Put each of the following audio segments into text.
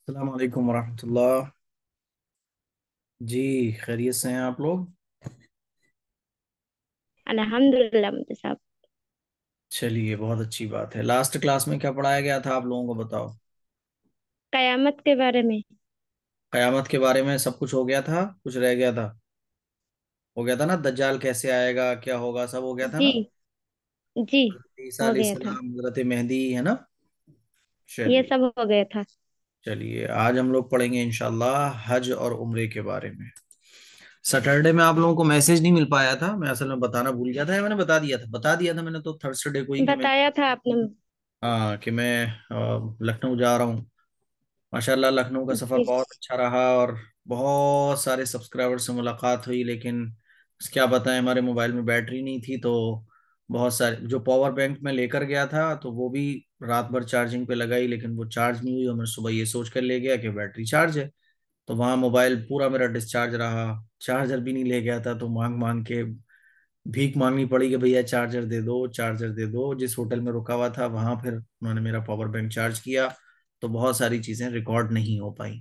السلام علیکم ورحمۃ اللہ۔ جی، خیریت سے ہیں آپ لوگ؟ الحمدللہ مجھے صاحب۔ چلیے، بہت اچھی بات ہے۔ لاسٹ کلاس میں کیا پڑھایا گیا تھا آپ لوگوں کو بتاؤ؟ قیامت کے بارے میں۔ قیامت کے بارے میں سب کچھ ہو گیا تھا؟ کچھ رہ گیا تھا؟ ہو گیا تھا نا؟ دجال کیسے آئے گا، کیا ہوگا، سب ہو گیا تھا جی نا؟ جی، حضرت عیسیٰ ہو علیہ گیا تھا، السلام، حضرت مہدی ہے نا؟ یہ چلیے سب ہو گیا تھا۔ چلیے، آج ہم لوگ پڑھیں گے انشاءاللہ حج اور عمرے کے بارے میں۔ سیٹرڈے میں آپ لوگوں کو میسج نہیں مل پایا تھا، میں اصل میں بتانا بھول گیا تھا، یا میں نے بتا دیا تھا میں نے تو تھرسڈے کو ہی کہ میں، بتایا تھا آپ نے۔ ہاں، کہ میں لکھنؤ جا رہا ہوں۔ ماشاء اللہ لکھنؤ کا سفر جی بہت اچھا رہا، اور بہت سارے سبسکرائبر سے ملاقات ہوئی، لیکن کیا بتائیں، ہمارے موبائل میں بیٹری نہیں تھی، تو بہت سارے جو پاور بینک میں لے کر گیا تھا تو وہ بھی رات بھر چارجنگ پہ لگائی، لیکن وہ چارج نہیں ہوئی، اور میں صبح یہ سوچ کر لے گیا کہ بیٹری چارج ہے، تو وہاں موبائل پورا میرا ڈسچارج رہا۔ چارجر بھی نہیں لے گیا تھا، تو مانگ مانگ کے بھیک مانگنی پڑی کہ بھیا چارجر دے دو، چارجر دے دو۔ جس ہوٹل میں رکا ہوا تھا وہاں پھر انہوں نے میرا پاور بینک چارج کیا، تو بہت ساری چیزیں ریکارڈ نہیں ہو پائیں۔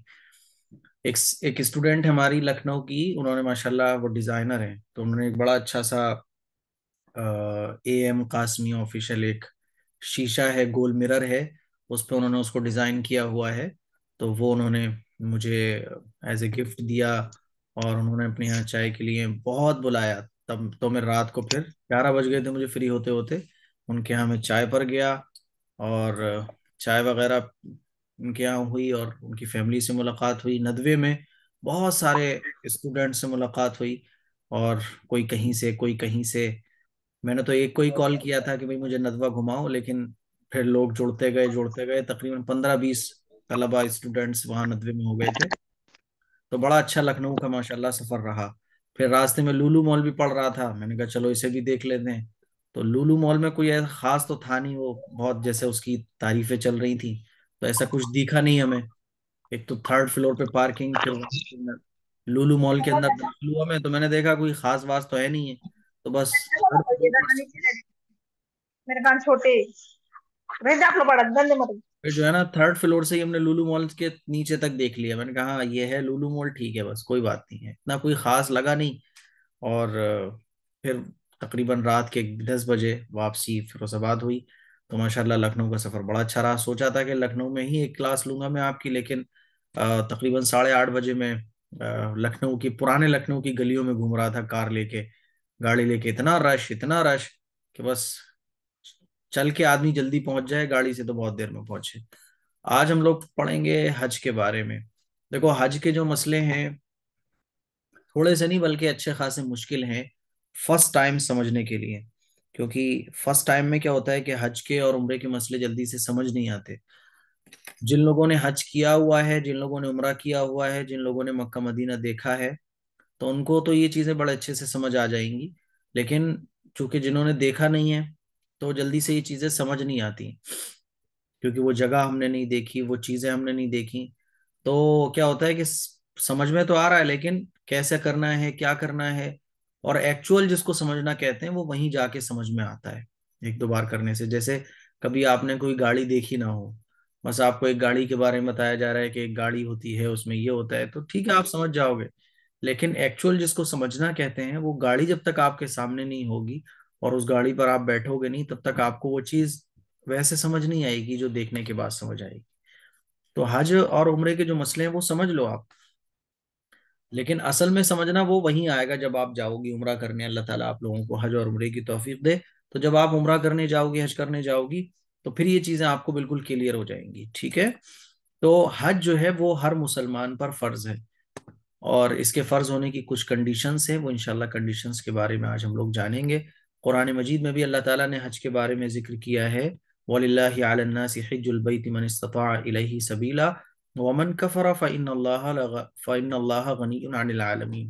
ایک اسٹوڈنٹ ہے ہماری لکھنؤ کی، انہوں نے ماشاءاللہ وہ ڈیزائنر ہیں، تو انہوں نے ایک بڑا اچھا سا اے ایم قاسمی آفیشیل ایک شیشہ ہے، گول مرر ہے، اس پہ انہوں نے اس کو ڈیزائن کیا ہوا ہے، تو وہ انہوں نے مجھے ایز اے گفٹ دیا، اور انہوں نے اپنے یہاں چائے کے لیے بہت بلایا۔ تب تو میں رات کو پھر 11 بج گئے تھے مجھے فری ہوتے ہوتے، ان کے یہاں میں چائے پر گیا، اور چائے وغیرہ ان کے یہاں ہوئی، اور ان کی فیملی سے ملاقات ہوئی، ندوے میں بہت سارے اسٹوڈنٹ سے ملاقات ہوئی، اور کوئی کہیں سے کوئی کہیں سے۔ میں نے تو ایک کو ہی کال کیا تھا کہ بھئی مجھے ندوہ گھماؤ، لیکن پھر لوگ جڑتے گئے تقریباً 15-20 طلبہ اسٹوڈنٹس وہاں ندوے میں ہو گئے تھے، تو بڑا اچھا لکھنؤ کا ماشاءاللہ سفر رہا۔ پھر راستے میں لولو مال بھی پڑ رہا تھا، میں نے کہا چلو اسے بھی دیکھ لیتے ہیں، تو لولو مال میں کوئی ایسا خاص تو تھا نہیں، وہ بہت جیسے اس کی تعریفیں چل رہی تھیں، تو ایسا کچھ دیکھا نہیں ہمیں۔ ایک تو تھرڈ فلور پہ پارکنگ، پھر وہاں سے لولو مال کے اندر داخل ہوا میں، تو میں نے دیکھا کوئی خاص باز تو ہے نہیں ہے، تو بس تھرڈ فلور پر میرے کان چھوٹے ویسے آپ لوگ بڑا گندے مت۔ پھر جو ہے نا تھرڈ فلور سے ہی ہم نے لولو مال کے نیچے تک دیکھ لیا، میں نے کہا ہاں یہ ہے لولو مال، ٹھیک ہے، بس کوئی بات نہیں ہے، اتنا کوئی خاص لگا نہیں۔ اور پھر تقریباً رات کے 10 بجے واپسی فیروز آباد ہوئی، تو ماشاءاللہ لکھنؤ کا سفر بڑا اچھا رہا۔ سوچا تھا کہ لکھنؤ میں ہی ایک کلاس لوں گا میں آپ کی، لیکن تقریباً 8:30 بجے میں لکھنؤ کی پرانے لکھنؤ کی گلیوں میں گھوم رہا تھا کار لے کے، گاڑی لے کے، اتنا رش کہ بس چل کے آدمی جلدی پہنچ جائے، گاڑی سے تو بہت دیر میں پہنچے۔ آج ہم لوگ پڑھیں گے حج کے بارے میں۔ دیکھو، حج کے جو مسئلے ہیں تھوڑے سے نہیں بلکہ اچھے خاصے مشکل ہیں فرسٹ ٹائم سمجھنے کے لیے، کیونکہ فرسٹ ٹائم میں کیا ہوتا ہے کہ حج کے اور عمرے کے مسئلے جلدی سے سمجھ نہیں آتے۔ جن لوگوں نے حج کیا ہوا ہے، جن لوگوں نے عمرہ کیا ہوا ہے، جن لوگوں نے مکہ مدینہ دیکھا ہے، تو ان کو تو یہ چیزیں بڑے اچھے سے سمجھ آ جائیں گی، لیکن چونکہ جنہوں نے دیکھا نہیں ہے تو جلدی سے یہ چیزیں سمجھ نہیں آتی، کیونکہ وہ جگہ ہم نے نہیں دیکھی، وہ چیزیں ہم نے نہیں دیکھی، تو کیا ہوتا ہے کہ سمجھ میں تو آ رہا ہے، لیکن کیسے کرنا ہے، کیا کرنا ہے، اور ایکچوئل جس کو سمجھنا کہتے ہیں وہ وہیں جا کے سمجھ میں آتا ہے ایک دو بار کرنے سے۔ جیسے کبھی آپ نے کوئی گاڑی دیکھی نہ ہو، بس آپ کو ایک گاڑی کے بارے میں بتایا جا رہا ہے کہ ایک گاڑی ہوتی ہے، اس میں یہ ہوتا ہے، تو ٹھیک ہے آپ سمجھ جاؤ گے، لیکن ایکچوئل جس کو سمجھنا کہتے ہیں وہ گاڑی جب تک آپ کے سامنے نہیں ہوگی اور اس گاڑی پر آپ بیٹھو گے نہیں، تب تک آپ کو وہ چیز ویسے سمجھ نہیں آئے گی جو دیکھنے کے بعد سمجھ آئے گی۔ تو حج اور عمرے کے جو مسئلے ہیں وہ سمجھ لو آپ، لیکن اصل میں سمجھنا وہ وہیں آئے گا جب آپ جاؤ گی عمرہ کرنے، اللہ تعالیٰ آپ لوگوں کو حج اور عمرے کی توفیق دے، تو جب آپ عمرہ کرنے جاؤ گی، حج کرنے جاؤ گی، تو پھر یہ چیزیں آپ کو بالکل کلیئر ہو جائیں گی، ٹھیک ہے؟ تو حج جو ہے وہ ہر مسلمان پر فرض ہے، اور اس کے فرض ہونے کی کچھ کنڈیشنز ہیں، وہ انشاءاللہ کنڈیشنز کے بارے میں آج ہم لوگ جانیں گے۔ قرآن مجید میں بھی اللہ تعالیٰ نے حج کے بارے میں ذکر کیا ہے، وَلِلَّهِ عَلَى النَّاسِ حِجُّ الْبَيْتِ مَنِ اسْتَطَاعَ إِلَيْهِ سَبِيلًا وَمَنْ كَفَرَ فَإِنَّ اللَّهَ غَنِيٌّ عَنِ الْعَالَمِينَ،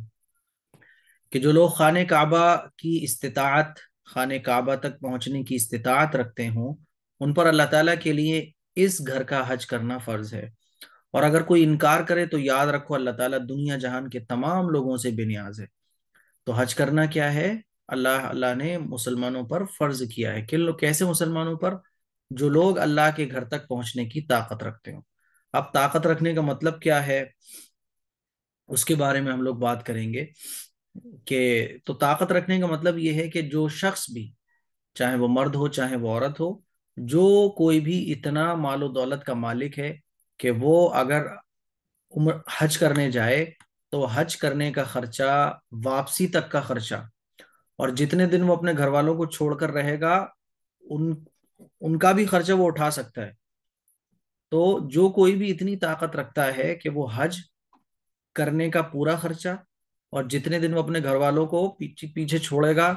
کہ جو لوگ خانہ کعبہ کی استطاعت، خانہ کعبہ تک پہنچنے کی استطاعت رکھتے ہوں، ان پر اللہ تعالیٰ کے لیے اس گھر کا حج کرنا فرض ہے، اور اگر کوئی انکار کرے تو یاد رکھو اللہ تعالیٰ دنیا جہان کے تمام لوگوں سے بے نیاز ہے۔ تو حج کرنا کیا ہے؟ اللہ نے مسلمانوں پر فرض کیا ہے، کن لوگ؟ کیسے مسلمانوں پر؟ جو لوگ اللہ کے گھر تک پہنچنے کی طاقت رکھتے ہوں۔ اب طاقت رکھنے کا مطلب کیا ہے اس کے بارے میں ہم لوگ بات کریں گے کہ تو طاقت رکھنے کا مطلب یہ ہے کہ جو شخص بھی، چاہے وہ مرد ہو چاہے وہ عورت ہو، جو کوئی بھی اتنا مال و دولت کا مالک ہے کہ وہ اگر حج کرنے جائے تو حج کرنے کا خرچہ، واپسی تک کا خرچہ، اور جتنے دن وہ اپنے گھر والوں کو چھوڑ کر رہے گا ان ان کا بھی خرچہ وہ اٹھا سکتا ہے۔ تو جو کوئی بھی اتنی طاقت رکھتا ہے کہ وہ حج کرنے کا پورا خرچہ اور جتنے دن وہ اپنے گھر والوں کو پیچھے پیچھے چھوڑے گا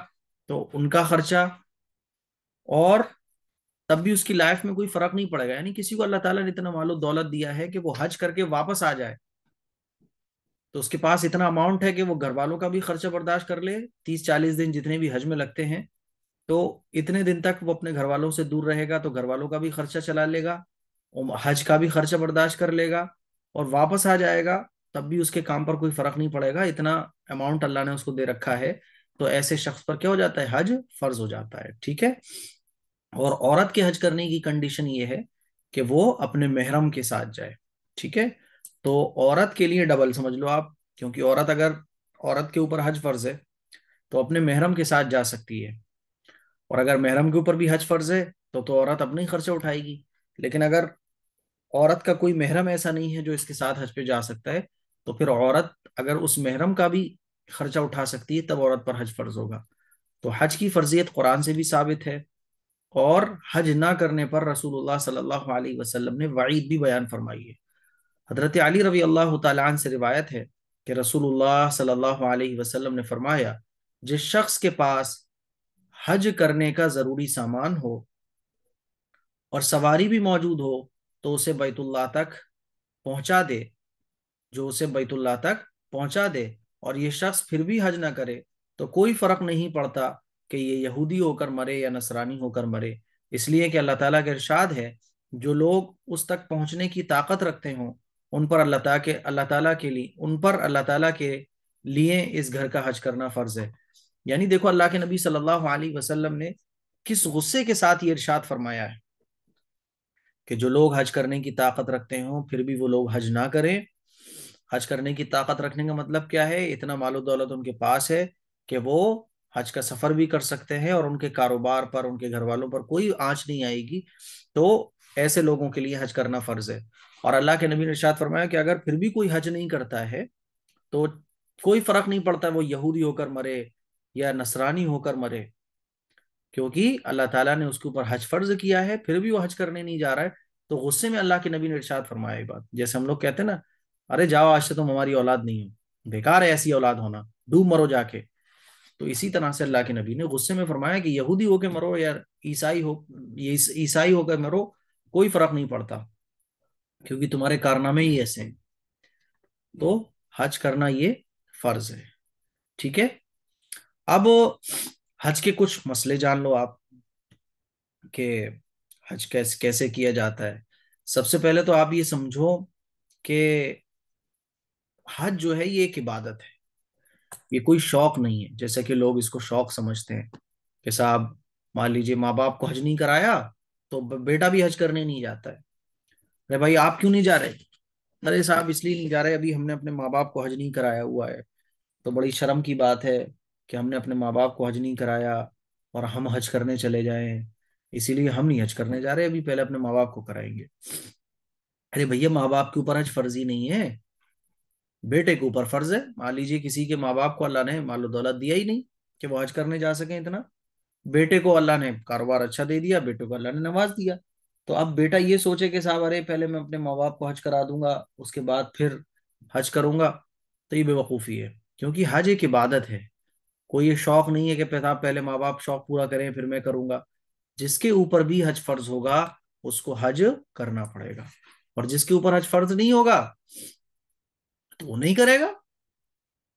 تو ان کا خرچہ، اور تب بھی اس کی لائف میں کوئی فرق نہیں پڑے گا، یعنی کسی کو اللہ تعالیٰ نے اتنا مال و دولت دیا ہے کہ وہ حج کر کے واپس آ جائے تو اس کے پاس اتنا اماؤنٹ ہے کہ وہ گھر والوں کا بھی خرچہ برداشت کر لے، 30-40 دن جتنے بھی حج میں لگتے ہیں، تو اتنے دن تک وہ اپنے گھر والوں سے دور رہے گا تو گھر والوں کا بھی خرچہ چلا لے گا، حج کا بھی خرچہ برداشت کر لے گا، اور واپس آ جائے گا تب بھی اس کے کام پر کوئی فرق نہیں پڑے گا، اتنا اماؤنٹ اللہ نے اس کو دے رکھا ہے۔ تو ایسے شخص پر کیا ہو جاتا ہے؟ حج فرض ہو جاتا ہے، ٹھیک ہے۔ اور عورت کے حج کرنے کی کنڈیشن یہ ہے کہ وہ اپنے محرم کے ساتھ جائے، ٹھیک ہے۔ تو عورت کے لیے ڈبل سمجھ لو آپ، کیونکہ عورت کے اوپر حج فرض ہے تو اپنے محرم کے ساتھ جا سکتی ہے، اور اگر محرم کے اوپر بھی حج فرض ہے تو عورت اپنا ہی خرچہ اٹھائے گی۔ لیکن اگر عورت کا کوئی محرم ایسا نہیں ہے جو اس کے ساتھ حج پہ جا سکتا ہے تو پھر عورت اگر اس محرم کا بھی خرچہ اٹھا سکتی ہے تب عورت پر حج فرض ہوگا۔ تو حج کی فرضیت قرآن سے بھی ثابت ہے، اور حج نہ کرنے پر رسول اللہ صلی اللہ علیہ وسلم نے وعید بھی بیان فرمائی ہے۔ حضرت علی رضی اللہ تعالیٰ عنہ سے روایت ہے کہ رسول اللہ صلی اللہ علیہ وسلم نے فرمایا، جس شخص کے پاس حج کرنے کا ضروری سامان ہو اور سواری بھی موجود ہو تو اسے بیت اللہ تک پہنچا دے، جو اسے بیت اللہ تک پہنچا دے، اور یہ شخص پھر بھی حج نہ کرے تو کوئی فرق نہیں پڑتا کہ یہ یہودی ہو کر مرے یا نصرانی ہو کر مرے، اس لیے کہ اللہ تعالیٰ کا ارشاد ہے جو لوگ اس تک پہنچنے کی طاقت رکھتے ہوں ان پر اللہ تعالیٰ کے لیے اس گھر کا حج کرنا فرض ہے۔ یعنی دیکھو اللہ کے نبی صلی اللہ علیہ وسلم نے کس غصے کے ساتھ یہ ارشاد فرمایا ہے کہ جو لوگ حج کرنے کی طاقت رکھتے ہوں پھر بھی وہ لوگ حج نہ کریں۔ حج کرنے کی طاقت رکھنے کا مطلب کیا ہے؟ اتنا مال و دولت ان کے پاس ہے کہ وہ حج کا سفر بھی کر سکتے ہیں اور ان کے کاروبار پر، ان کے گھر والوں پر کوئی آنچ نہیں آئے گی، تو ایسے لوگوں کے لیے حج کرنا فرض ہے۔ اور اللہ کے نبی نے ارشاد فرمایا کہ اگر پھر بھی کوئی حج نہیں کرتا ہے تو کوئی فرق نہیں پڑتا وہ یہودی ہو کر مرے یا نصرانی ہو کر مرے، کیونکہ اللہ تعالیٰ نے اس کے اوپر حج فرض کیا ہے، پھر بھی وہ حج کرنے نہیں جا رہا ہے تو غصے میں اللہ کے نبی نے ارشاد فرمایا یہ بات، جیسے ہم لوگ کہتے ہیں نا، ارے جاؤ آج سے تم ہماری اولاد نہیں ہو، بیکار ہے ایسی اولاد ہونا، ڈوب مرو جا کے۔ تو اسی طرح سے اللہ کے نبی نے غصے میں فرمایا کہ یہودی ہو کے مرو یا عیسائی ہو کے مرو، کوئی فرق نہیں پڑتا کیونکہ تمہارے کارنامے ہی ایسے ہیں۔ تو حج کرنا یہ فرض ہے، ٹھیک ہے۔ اب حج کے کچھ مسئلے جان لو آپ کہ حج کیسے کیسے کیا جاتا ہے۔ سب سے پہلے تو آپ یہ سمجھو کہ حج جو ہے یہ ایک عبادت ہے، یہ کوئی شوق نہیں ہے جیسے کہ لوگ اس کو شوق سمجھتے ہیں کہ صاحب مان لیجیے ماں باپ کو حج نہیں کرایا تو بیٹا بھی حج کرنے نہیں جاتا ہے۔ ارے بھائی آپ کیوں نہیں جا رہے؟ ارے صاحب اس لیے نہیں جا رہے، ابھی ہم نے اپنے ماں باپ کو حج نہیں کرایا ہوا ہے، تو بڑی شرم کی بات ہے کہ ہم نے اپنے ماں باپ کو حج نہیں کرایا اور ہم حج کرنے چلے جائیں، اسی لیے ہم نہیں حج کرنے جا رہے، ابھی پہلے اپنے ماں باپ کو کرائیں گے۔ ارے بھیا ماں باپ کے اوپر حج فرضی نہیں ہے، بیٹے کے اوپر فرض ہے۔ مان لیجیے کسی کے ماں باپ کو اللہ نے مال و دولت دیا ہی نہیں کہ وہ حج کرنے جا سکیں اتنا، بیٹے کو اللہ نے کاروبار اچھا دے دیا، بیٹے کو اللہ نے نواز دیا، تو اب بیٹا یہ سوچے کہ صاحب ارے پہلے میں اپنے ماں باپ کو حج کرا دوں گا اس کے بعد پھر حج کروں گا، تو یہ بے وقوفی ہے، کیونکہ حج ایک عبادت ہے، کوئی یہ شوق نہیں ہے کہ پہلے ماں باپ شوق پورا کریں پھر میں کروں گا۔ جس کے اوپر بھی حج فرض ہوگا اس کو حج کرنا پڑے گا، اور جس کے اوپر حج فرض نہیں ہوگا تو وہ نہیں کرے گا۔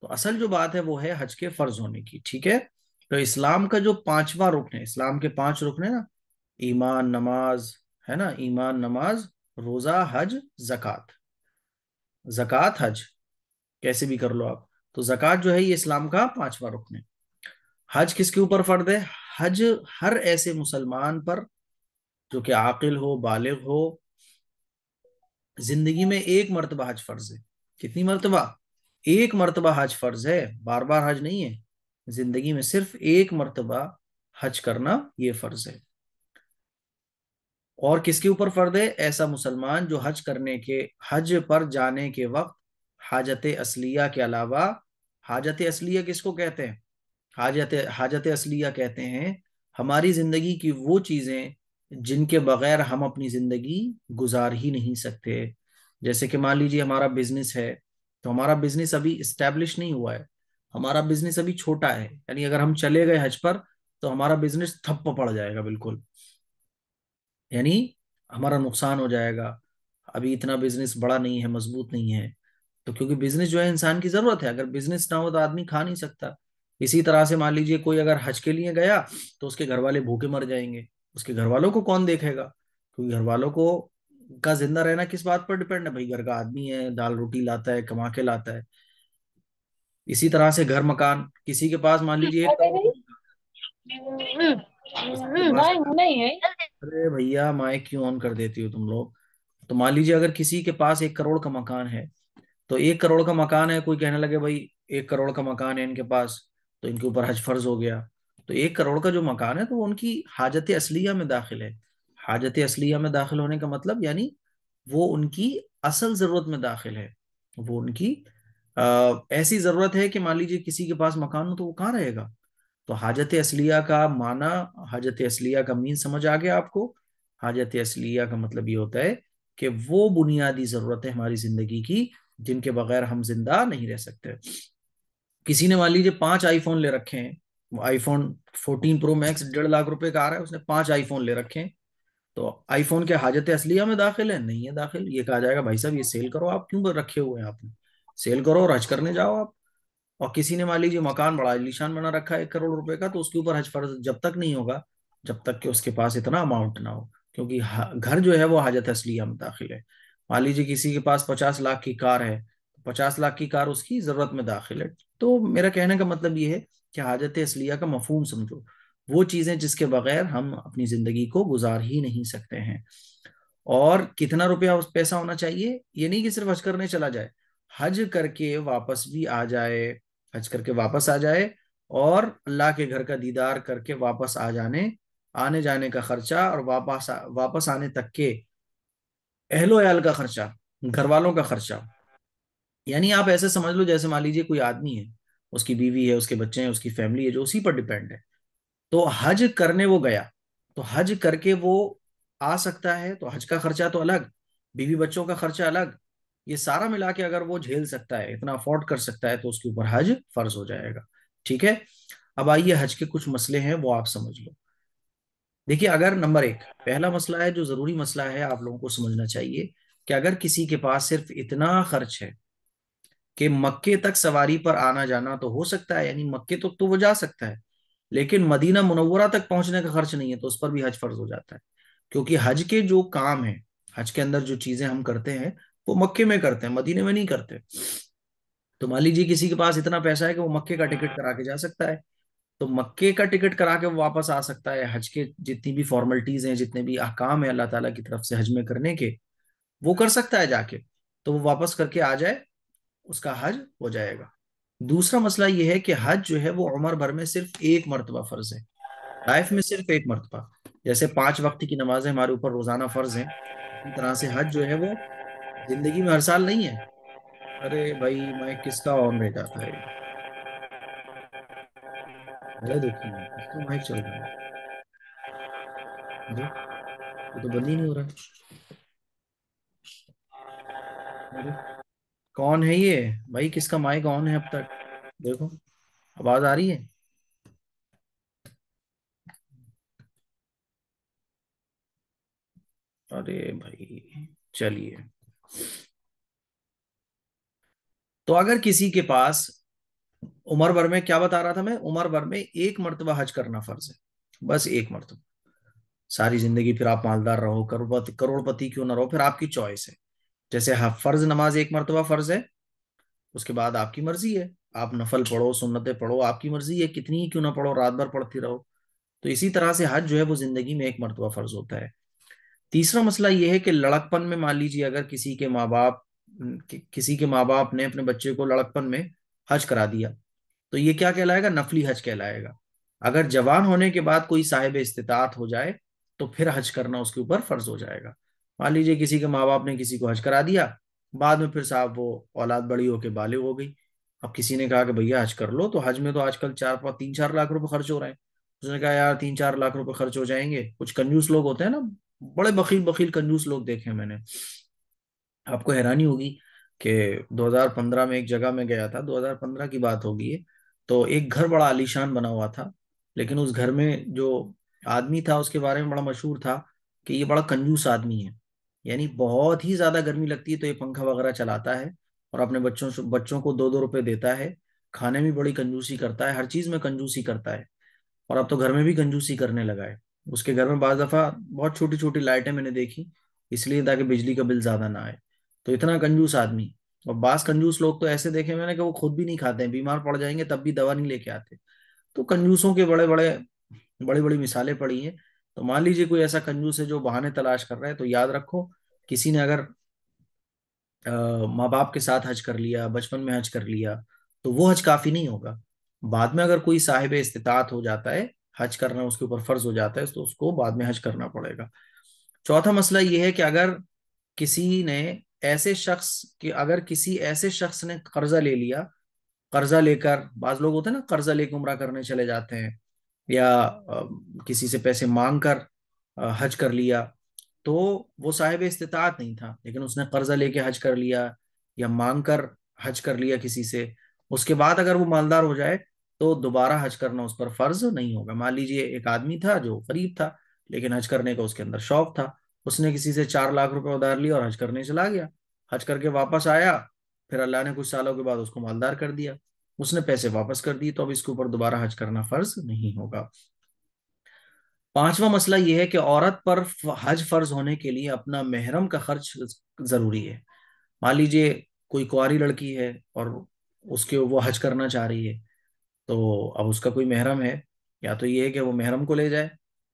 تو اصل جو بات ہے وہ ہے حج کے فرض ہونے کی، ٹھیک ہے۔ تو اسلام کا جو پانچواں رکن ہے، اسلام کے 5 رکن ہے نا، ایمان، نماز، ہے نا، ایمان، نماز، روزہ، حج، زکوٰۃ۔ زکوٰۃ حج کیسے بھی کر لو آپ، تو زکوٰۃ جو ہے یہ اسلام کا 5واں رکن ہے۔ حج کس کے اوپر فرض ہے؟ حج ہر ایسے مسلمان پر جو کہ عاقل ہو، بالغ ہو، زندگی میں ایک مرتبہ حج فرض ہے. کتنی مرتبہ؟ ایک مرتبہ حج فرض ہے، بار بار حج نہیں ہے. زندگی میں صرف ایک مرتبہ حج کرنا یہ فرض ہے. اور کس کے اوپر فرض ہے؟ ایسا مسلمان جو حج پر جانے کے وقت حاجت اصلیہ کے علاوہ. حاجت اصلیہ کس کو کہتے ہیں؟ حاجت اصلیہ کہتے ہیں ہماری زندگی کی وہ چیزیں جن کے بغیر ہم اپنی زندگی گزار ہی نہیں سکتے. جیسے کہ مان لیجیے ہمارا بزنس ہے، تو ہمارا بزنس ابھی اسٹیبلش نہیں ہوا ہے، ہمارا بزنس ابھی چھوٹا ہے. یعنی اگر ہم چلے گئے حج پر تو ہمارا بزنس ٹھپ پڑ جائے گا بالکل، یعنی ہمارا نقصان ہو جائے گا. ابھی اتنا بزنس بڑا نہیں ہے، مضبوط نہیں ہے. تو کیونکہ بزنس جو ہے انسان کی ضرورت ہے، اگر بزنس نہ ہو تو آدمی کھا نہیں سکتا. اسی طرح سے مان لیجئے کوئی اگر حج کے لیے گیا تو اس کے گھر والے بھوکے مر جائیں گے. اس کے گھر والوں کو کون دیکھے گا؟ کیونکہ گھر والوں کو کا زندہ رہنا کس بات پر ڈپینڈ ہے؟ بھائی گھر کا آدمی ہے، دال روٹی لاتا ہے، کما کے لاتا ہے. اسی طرح سے گھر مکان، کسی کے پاس مان لیجیے 1 کروڑ روپے کا، کسی کے پاس، نہیں ہے. ارے بھیا مائک کیوں آن کر دیتی ہو تم لوگ؟ تو مان لیجیے اگر کسی کے پاس 1 کروڑ کا مکان ہے، تو 1 کروڑ کا مکان ہے، کوئی کہنے لگے بھائی 1 کروڑ کا مکان ہے ان کے پاس تو ان کے اوپر حج فرض ہو گیا. تو 1 کروڑ کا جو مکان ہے تو وہ ان کی حاجت اصلیہ میں داخل ہے. حاجت اصلیہ میں داخل ہونے کا مطلب یعنی وہ ان کی اصل ضرورت میں داخل ہے. وہ ان کی ایسی ضرورت ہے کہ مان لیجیے کسی کے پاس مکان ہو تو وہ کہاں رہے گا. تو حاجت اصلیہ کا معنی، حاجت اصلیہ کا مین سمجھ آ گیا آپ کو؟ حاجت اصلیہ کا مطلب یہ ہوتا ہے کہ وہ بنیادی ضرورتیں ہماری زندگی کی جن کے بغیر ہم زندہ نہیں رہ سکتے. کسی نے مان لیجیے 5 آئی فون لے رکھے ہیں، وہ آئی فون 14 پرو میکس 1.5 لاکھ روپے کا آ رہا ہے، اس نے 5 آئی فون لے رکھے ہیں. تو آئی فون کے حاجت اصلیہ میں داخل ہے؟ نہیں ہے داخل. یہ کہا جائے گا بھائی صاحب یہ سیل کرو، آپ کیوں رکھے ہوئے ہیں؟ آپ نے سیل کرو اور حج کرنے جاؤ آپ. اور کسی نے مان لیجیے مکان بڑا عالیشان بنا رکھا ہے 1 کروڑ روپے کا، تو اس کے اوپر حج فرض جب تک نہیں ہوگا جب تک کہ اس کے پاس اتنا اماؤنٹ نہ ہو، کیونکہ گھر جو ہے وہ حاجت اصلیہ میں داخل ہے. مان لیجیے کسی کے پاس 50 لاکھ کی کار ہے، 50 لاکھ کی کار اس کی ضرورت میں داخل ہے. تو میرا کہنے کا مطلب یہ ہے کہ حاجت اصلیہ کا مفہوم سمجھو، وہ چیزیں جس کے بغیر ہم اپنی زندگی کو گزار ہی نہیں سکتے ہیں. اور کتنا روپیہ پیسہ ہونا چاہیے؟ یہ نہیں کہ صرف حج کرنے چلا جائے، حج کر کے واپس بھی آ جائے، حج کر کے واپس آ جائے اور اللہ کے گھر کا دیدار کر کے واپس آنے جانے کا خرچہ، اور واپس آنے تک کے اہل و عیال کا خرچہ، گھر والوں کا خرچہ. یعنی آپ ایسے سمجھ لو جیسے مان لیجیے کوئی آدمی ہے، اس کی بیوی ہے، اس کے بچے ہیں، اس کی فیملی ہے جو اسی پر ڈیپینڈ ہے. تو حج کرنے وہ گیا، تو حج کر کے وہ آ سکتا ہے تو حج کا خرچہ تو الگ، بیوی بچوں کا خرچہ الگ. یہ سارا ملا کے اگر وہ جھیل سکتا ہے، اتنا افورڈ کر سکتا ہے، تو اس کے اوپر حج فرض ہو جائے گا. ٹھیک ہے؟ اب آئیے حج کے کچھ مسئلے ہیں وہ آپ سمجھ لو. دیکھیے اگر نمبر 1 پہلا مسئلہ ہے جو ضروری مسئلہ ہے آپ لوگوں کو سمجھنا چاہیے، کہ اگر کسی کے پاس صرف اتنا خرچ ہے کہ مکے تک سواری پر آنا جانا تو ہو سکتا ہے، یعنی مکے تک تو وہ جا سکتا ہے، لیکن مدینہ منورہ تک پہنچنے کا خرچ نہیں ہے، تو اس پر بھی حج فرض ہو جاتا ہے. کیونکہ حج کے جو کام ہیں، حج کے اندر جو چیزیں ہم کرتے ہیں وہ مکے میں کرتے ہیں، مدینے میں نہیں کرتے. تو مان لیجیے کسی کے پاس اتنا پیسہ ہے کہ وہ مکے کا ٹکٹ کرا کے جا سکتا ہے، تو مکے کا ٹکٹ کرا کے وہ واپس آ سکتا ہے. حج کے جتنی بھی فارملٹیز ہیں، جتنے بھی احکام ہیں اللہ تعالیٰ کی طرف سے حج میں کرنے کے، وہ کر سکتا ہے جا کے، تو وہ واپس کر کے آ جائے، اس کا حج ہو جائے گا. دوسرا مسئلہ یہ ہے کہ حج جو ہے وہ عمر بھر میں صرف ایک مرتبہ فرض ہے، لائف میں صرف ایک مرتبہ. جیسے 5 وقت کی نمازیں ہمارے اوپر روزانہ فرض ہیں، اسی طرح سے حج جو ہے وہ زندگی میں ہر سال نہیں ہے. ارے بھائی میں کس کا آن رہ جاتا ہے؟ بڑے دکھی ہیں، کس کا مائک چل رہا ہے؟ ارے یہ تو بند ہی نہیں ہو رہا. ارے کون ہے یہ بھائی؟ کس کا مائک آن ہے اب تک؟ دیکھو آواز آ رہی ہے؟ ارے بھائی چلیے. تو اگر کسی کے پاس عمر بھر میں، کیا بتا رہا تھا میں، عمر بھر میں ایک مرتبہ حج کرنا فرض ہے، بس ایک مرتبہ. ساری زندگی پھر آپ مالدار رہو، کروڑ پتی کیوں نہ رہو، پھر آپ کی چوائس ہے. جیسے فرض نماز ایک مرتبہ فرض ہے، اس کے بعد آپ کی مرضی ہے، آپ نفل پڑھو، سنتیں پڑھو، آپ کی مرضی ہے، کتنی ہی کیوں نہ پڑھو، رات بھر پڑھتی رہو. تو اسی طرح سے حج جو ہے وہ زندگی میں ایک مرتبہ فرض ہوتا ہے. تیسرا مسئلہ یہ ہے کہ لڑکپن میں مان لیجیے اگر کسی کے ماں باپ نے اپنے بچے کو لڑکپن میں حج کرا دیا، تو یہ کیا کہلائے گا؟ نفلی حج کہلائے گا۔ اگر جوان ہونے کے بعد کوئی صاحب استطاعت ہو جائے تو پھر حج کرنا اس کے اوپر فرض ہو جائے گا۔ مان لیجیے کسی کے ماں باپ نے کسی کو حج کرا دیا، بعد میں پھر صاحب وہ اولاد بڑی ہو کے بالغ ہو گئی، اب کسی نے کہا کہ بھیا حج کر لو، تو حج میں تو آج کل 4-3-4 لاکھ روپے خرچ ہو رہے ہیں۔ اس نے کہا یار 3-4 لاکھ روپے خرچ ہو جائیں گے، کچھ کنجوس لوگ ہوتے ہیں نا، بڑے بخیل بخیل کنجوس لوگ دیکھے میں نے، آپ کو حیرانی ہوگی کہ 2015 میں ایک جگہ میں گیا تھا، 2015 کی بات ہوگی یہ، تو ایک گھر بڑا عالیشان بنا ہوا تھا، لیکن اس گھر میں جو آدمی تھا اس کے بارے میں بڑا مشہور تھا کہ یہ بڑا کنجوس آدمی ہے، یعنی بہت ہی زیادہ گرمی لگتی ہے تو یہ پنکھا وغیرہ چلاتا ہے، اور اپنے بچوں کو 2-2 روپے دیتا ہے، کھانے میں بڑی کنجوسی کرتا ہے، ہر چیز میں کنجوسی کرتا ہے، اور اب تو گھر میں بھی کنجوسی کرنے لگا ہے۔ اس کے گھر میں بعض دفعہ بہت چھوٹی چھوٹی لائٹیں میں نے دیکھی، اس لیے تاکہ بجلی کا بل زیادہ نہ آئے، تو اتنا کنجوس آدمی۔ اور بعض کنجوس لوگ تو ایسے دیکھے میں نے کہ وہ خود بھی نہیں کھاتے ہیں، بیمار پڑ جائیں گے تب بھی دوا نہیں لے کے آتے۔ تو کنجوسوں کے بڑی بڑی مثالیں پڑی ہیں۔ تو مان لیجیے کوئی ایسا کنجوس ہے جو بہانے تلاش کر رہا ہے، تو یاد رکھو کسی نے اگر ماں باپ کے ساتھ حج کر لیا، بچپن میں حج کر لیا، تو وہ حج کافی نہیں ہوگا۔ بعد میں اگر کوئی صاحب استطاعت ہو جاتا ہے، حج کرنا اس کے اوپر فرض ہو جاتا ہے، تو اس کو بعد میں حج کرنا پڑے گا۔ چوتھا مسئلہ یہ ہے کہ کسی نے اگر کسی ایسے شخص نے قرضہ لے لیا، قرضہ لے کر، بعض لوگ ہوتے ہیں نا قرضہ لے کے عمرہ کرنے چلے جاتے ہیں، یا کسی سے پیسے مانگ کر حج کر لیا، تو وہ صاحب استطاعت نہیں تھا، لیکن اس نے قرضہ لے کے حج کر لیا یا مانگ کر حج کر لیا کسی سے، اس کے بعد اگر وہ مالدار ہو جائے تو دوبارہ حج کرنا اس پر فرض نہیں ہوگا۔ مان لیجیے ایک آدمی تھا جو غریب تھا، لیکن حج کرنے کا اس کے اندر شوق تھا، اس نے کسی سے 4 لاکھ روپے ادھار لیا اور حج کرنے چلا گیا، حج کر کے واپس آیا، پھر اللہ نے کچھ سالوں کے بعد اس کو مالدار کر دیا، اس نے پیسے واپس کر دیے، تو اب اس کے اوپر دوبارہ حج کرنا فرض نہیں ہوگا۔ پانچواں مسئلہ یہ ہے کہ عورت پر حج فرض ہونے کے لیے اپنا محرم کا خرچ ضروری ہے۔ مان لیجیے کوئی کنواری لڑکی ہے اور وہ حج کرنا چاہ رہی ہے، تو اب اس کا کوئی محرم ہے، یا تو یہ ہے کہ وہ محرم کو لے جائے،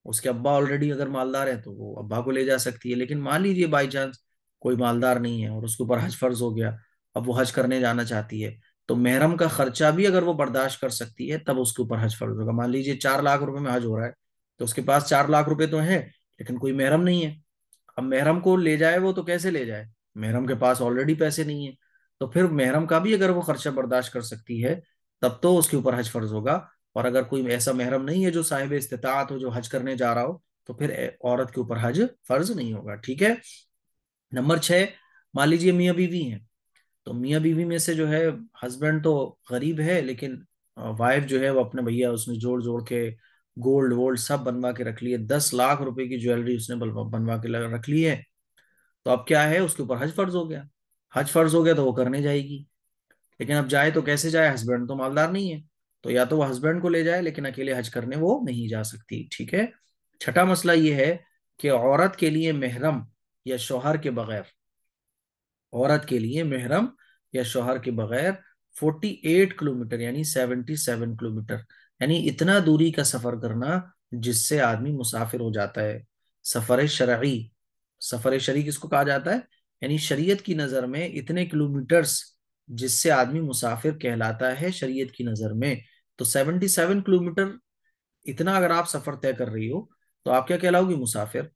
اس کے ابا آلریڈی اگر مالدار ہے تو وہ ابا کو لے جا سکتی ہے، لیکن مان لیجیے بائی چانس کوئی مالدار نہیں ہے اور اس کے اوپر حج فرض ہو گیا، اب وہ حج کرنے جانا چاہتی ہے، تو محرم کا خرچہ بھی اگر وہ برداشت کر سکتی ہے تب اس کے اوپر حج فرض ہوگا۔ مان لیجیے 4 لاکھ روپے میں حج ہو رہا ہے، تو اس کے پاس 4 لاکھ روپے تو ہیں، لیکن کوئی محرم نہیں ہے، اب محرم کو لے جائے وہ تو کیسے لے جائے؟ محرم کے پاس آلریڈی پیسے نہیں ہیں، تو پھر محرم کا بھی اگر وہ خرچہ برداشت کر سکتی ہے تب تو اس کے اوپر حج فرض ہوگا، اور اگر کوئی ایسا محرم نہیں ہے جو صاحب استطاعت ہو، جو حج کرنے جا رہا ہو، تو پھر عورت کے اوپر حج فرض نہیں ہوگا۔ ٹھیک ہے۔ نمبر 6، مان لیجیے میاں بیوی ہیں، تو میاں بیوی میں سے جو ہے ہسبینڈ تو غریب ہے، لیکن وائف جو ہے وہ اپنے بھیا اس نے جوڑ جوڑ کے گولڈ وولڈ سب بنوا کے رکھ لیے، 10 لاکھ روپے کی جویلری اس نے بنوا کے رکھ لی ہے، تو اب کیا ہے اس کے اوپر حج فرض ہو گیا، حج فرض ہو گیا تو وہ کرنے جائے گی، لیکن اب جائے تو کیسے جائے؟ ہسبینڈ تو مالدار نہیں ہے، تو یا تو وہ ہسبینڈ کو لے جائے، لیکن اکیلے حج کرنے وہ نہیں جا سکتی۔ ٹھیک ہے۔ چھٹا مسئلہ یہ ہے کہ عورت کے لیے محرم یا شوہر کے بغیر، عورت کے لیے محرم یا شوہر کے بغیر 48 کلومیٹر یعنی 77 کلومیٹر، یعنی اتنا دوری کا سفر کرنا جس سے آدمی مسافر ہو جاتا ہے۔ سفر شرعی، سفر شرعی کس کو کہا جاتا ہے؟ یعنی شریعت کی نظر میں اتنے کلومیٹرز جس سے آدمی مسافر کہلاتا ہے شریعت کی نظر میں، تو 77 کلومیٹر اتنا اگر آپ سفر طے کر رہی ہو تو آپ کیا کہلاؤ گی؟ مسافر۔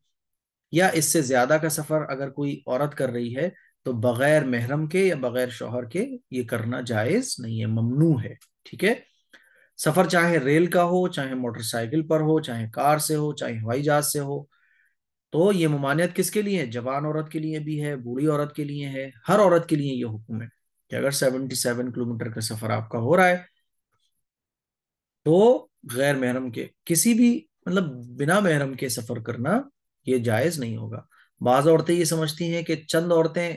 یا اس سے زیادہ کا سفر اگر کوئی عورت کر رہی ہے تو بغیر محرم کے یا بغیر شوہر کے یہ کرنا جائز نہیں ہے، ممنوع ہے۔ ٹھیک ہے۔ سفر چاہے ریل کا ہو، چاہے موٹر سائیکل پر ہو، چاہے کار سے ہو، چاہے ہوائی جہاز سے ہو، تو یہ ممانعت کس کے لیے ہے؟ جوان عورت کے لیے بھی ہے، بوڑھی عورت کے لیے ہے، ہر عورت کے لیے یہ حکم ہے کہ اگر 77 کلومیٹر کا سفر آپ کا ہو رہا ہے تو غیر محرم کے کسی بھی مطلب بنا محرم کے سفر کرنا یہ جائز نہیں ہوگا۔ بعض عورتیں یہ سمجھتی ہیں کہ چند عورتیں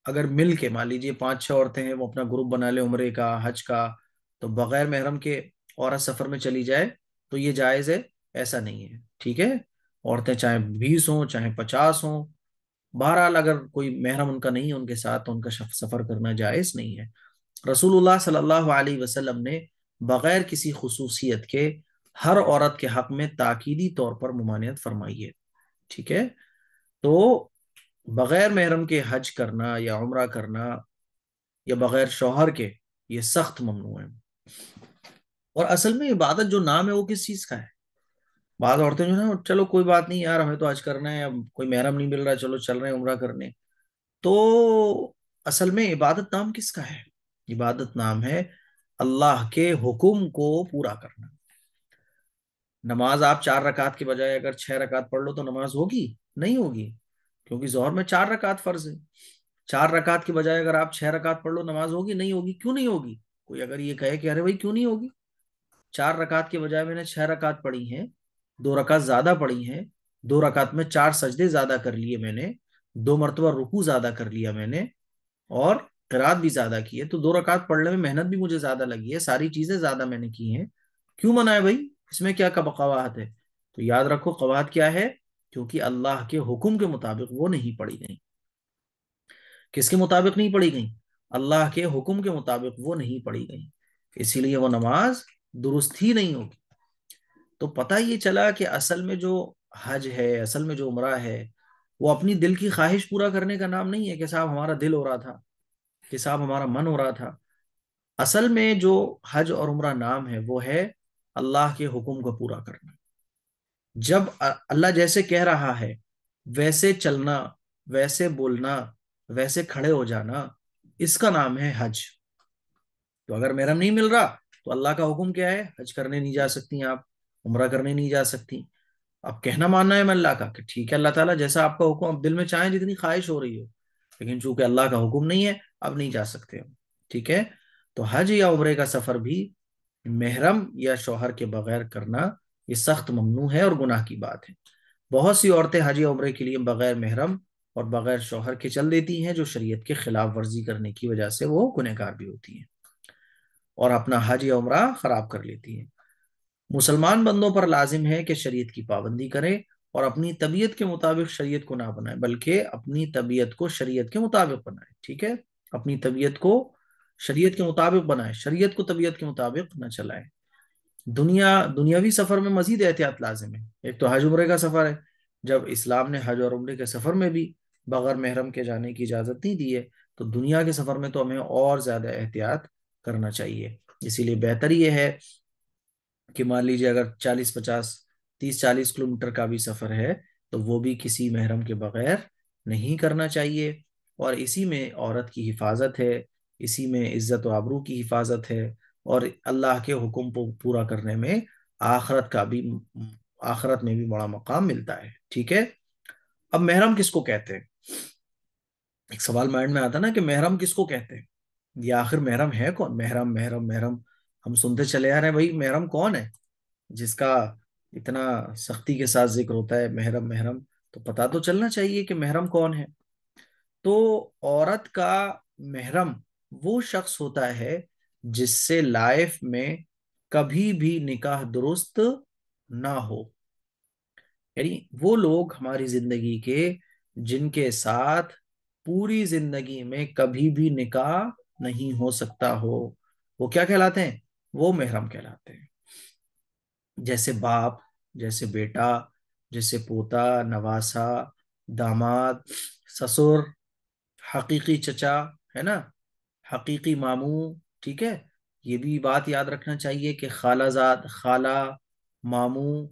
اگر مل کے، مان لیجیے 5-6 عورتیں ہیں، وہ اپنا گروپ بنا لے عمرے کا حج کا، تو بغیر محرم کے عورت سفر میں چلی جائے تو یہ جائز ہے، ایسا نہیں ہے۔ ٹھیک ہے۔ عورتیں چاہے 20 ہوں چاہے 50 ہوں، بہرحال اگر کوئی محرم ان کا نہیں ہے ان کے ساتھ تو ان کا سفر کرنا جائز نہیں ہے۔ رسول اللہ صلی اللہ علیہ وسلم نے بغیر کسی خصوصیت کے ہر عورت کے حق میں تاکیدی طور پر ممانعت فرمائی ہے۔ ٹھیک ہے۔ تو بغیر محرم کے حج کرنا یا عمرہ کرنا یا بغیر شوہر کے، یہ سخت ممنوع ہے۔ اور اصل میں عبادت جو نام ہے وہ کس چیز کا ہے؟ بعض عورتیں جو ہے نا، چلو کوئی بات نہیں یار، ہمیں تو حج کرنا ہے، اب کوئی محرم نہیں مل رہا، چلو چل رہے ہیں عمرہ کرنے۔ تو اصل میں عبادت نام کس کا ہے؟ عبادت نام ہے اللہ کے حکم کو پورا کرنا۔ نماز آپ 4 رکعت کے بجائے اگر 6 رکعت پڑھ لو تو نماز ہوگی؟ نہیں ہوگی، کیونکہ ظہر میں 4 رکعت فرض ہے۔ 4 رکعت کے بجائے اگر آپ 6 رکعت پڑھ لو، نماز ہوگی؟ نہیں ہوگی۔ کیوں نہیں ہوگی؟ کوئی اگر یہ کہے کہ ارے بھائی کیوں نہیں ہوگی، 4 رکعت کے بجائے میں نے 6 رکعت پڑھی ہیں، 2 رکعت زیادہ پڑھی ہیں، 2 رکعت میں 4 سجدے زیادہ کر لیے میں نے، 2 مرتبہ رکوع زیادہ کر لیا میں نے، اور قرات بھی زیادہ کی ہے، تو 2 رکعت پڑھنے میں محنت بھی مجھے زیادہ لگی ہے، ساری چیزیں زیادہ میں نے کی ہیں، کیوں منع ہے بھائی؟ اس میں کیا قباحت ہے؟ تو یاد رکھو قباحت کیا ہے، کیونکہ اللہ کے حکم کے مطابق وہ نہیں پڑھی گئی۔ کس کے مطابق نہیں پڑھی گئی؟ اللہ کے حکم کے مطابق وہ نہیں پڑھی گئی، اسی لیے وہ نماز درست ہی نہیں ہوگی۔ تو پتہ یہ چلا کہ اصل میں جو حج ہے، اصل میں جو عمرہ ہے، وہ اپنی دل کی خواہش پورا کرنے کا نام نہیں ہے کہ صاحب ہمارا دل ہو رہا تھا، کہ صاحب ہمارا من ہو رہا تھا۔ اصل میں جو حج اور عمرہ نام ہے وہ ہے اللہ کے حکم کو پورا کرنا۔ جب اللہ جیسے کہہ رہا ہے ویسے چلنا، ویسے بولنا، ویسے کھڑے ہو جانا، اس کا نام ہے حج۔ تو اگر محرم نہیں مل رہا تو اللہ کا حکم کیا ہے؟ حج کرنے نہیں جا سکتی آپ، عمرہ کرنے نہیں جا سکتی۔ اب کہنا ماننا ہے میں اللہ کا کہ ٹھیک ہے اللہ تعالیٰ جیسا آپ کا حکم، اب دل میں چاہیں جتنی خواہش ہو رہی ہو، لیکن چونکہ اللہ کا حکم نہیں ہے اب نہیں جا سکتے ہم، ٹھیک ہے؟ تو حج یا عمرے کا سفر بھی محرم یا شوہر کے بغیر کرنا یہ سخت ممنوع ہے اور گناہ کی بات ہے۔ بہت سی عورتیں حج یا عمرے کے لیے بغیر محرم اور بغیر شوہر کے چل دیتی ہیں، جو شریعت کے خلاف ورزی کرنے کی وجہ سے وہ گنہگار بھی ہوتی ہیں اور اپنا حج یا عمرہ خراب کر لیتی ہیں۔ مسلمان بندوں پر لازم ہے کہ شریعت کی پابندی کریں اور اپنی طبیعت کے مطابق شریعت کو نہ بنائیں، بلکہ اپنی طبیعت کو شریعت کے مطابق بنائیں، ٹھیک ہے؟ اپنی طبیعت کو شریعت کے مطابق بنائیں، شریعت کو طبیعت کے مطابق نہ چلائیں۔ دنیاوی سفر میں مزید احتیاط لازم ہے۔ ایک تو حج عمرے کا سفر ہے، جب اسلام نے حج اور عمرے کے سفر میں بھی بغیر محرم کے جانے کی اجازت نہیں دی ہے، تو دنیا کے سفر میں تو ہمیں اور زیادہ احتیاط کرنا چاہیے۔ اسی لیے بہتر یہ ہے کہ مان لیجیے اگر 30-40 کلومیٹر کا بھی سفر ہے تو وہ بھی کسی محرم کے بغیر نہیں کرنا چاہیے، اور اسی میں عورت کی حفاظت ہے، اسی میں عزت و آبرو کی حفاظت ہے، اور اللہ کے حکم کو پورا کرنے میں آخرت میں بھی بڑا مقام ملتا ہے، ٹھیک ہے؟ اب محرم کس کو کہتے ہیں؟ ایک سوال مائنڈ میں آتا نا کہ محرم کس کو کہتے ہیں، یہ آخر محرم ہے کون؟ محرم محرم محرم ہم سنتے چلے آ رہے ہیں، بھائی محرم کون ہے جس کا اتنا سختی کے ساتھ ذکر ہوتا ہے؟ محرم محرم تو پتا تو چلنا چاہیے کہ محرم کون ہے۔ تو عورت کا محرم وہ شخص ہوتا ہے جس سے لائف میں کبھی بھی نکاح درست نہ ہو، یعنی وہ لوگ ہماری زندگی کے جن کے ساتھ پوری زندگی میں کبھی بھی نکاح نہیں ہو سکتا ہو، وہ کیا کہلاتے ہیں؟ وہ محرم کہلاتے ہیں۔ جیسے باپ، جیسے بیٹا، جیسے پوتا، نواسا، داماد، سسر، حقیقی چچا، ہے نا، حقیقی ماموں، ٹھیک ہے؟ یہ بھی بات یاد رکھنا چاہیے کہ خالہ زاد، خالہ، ماموں،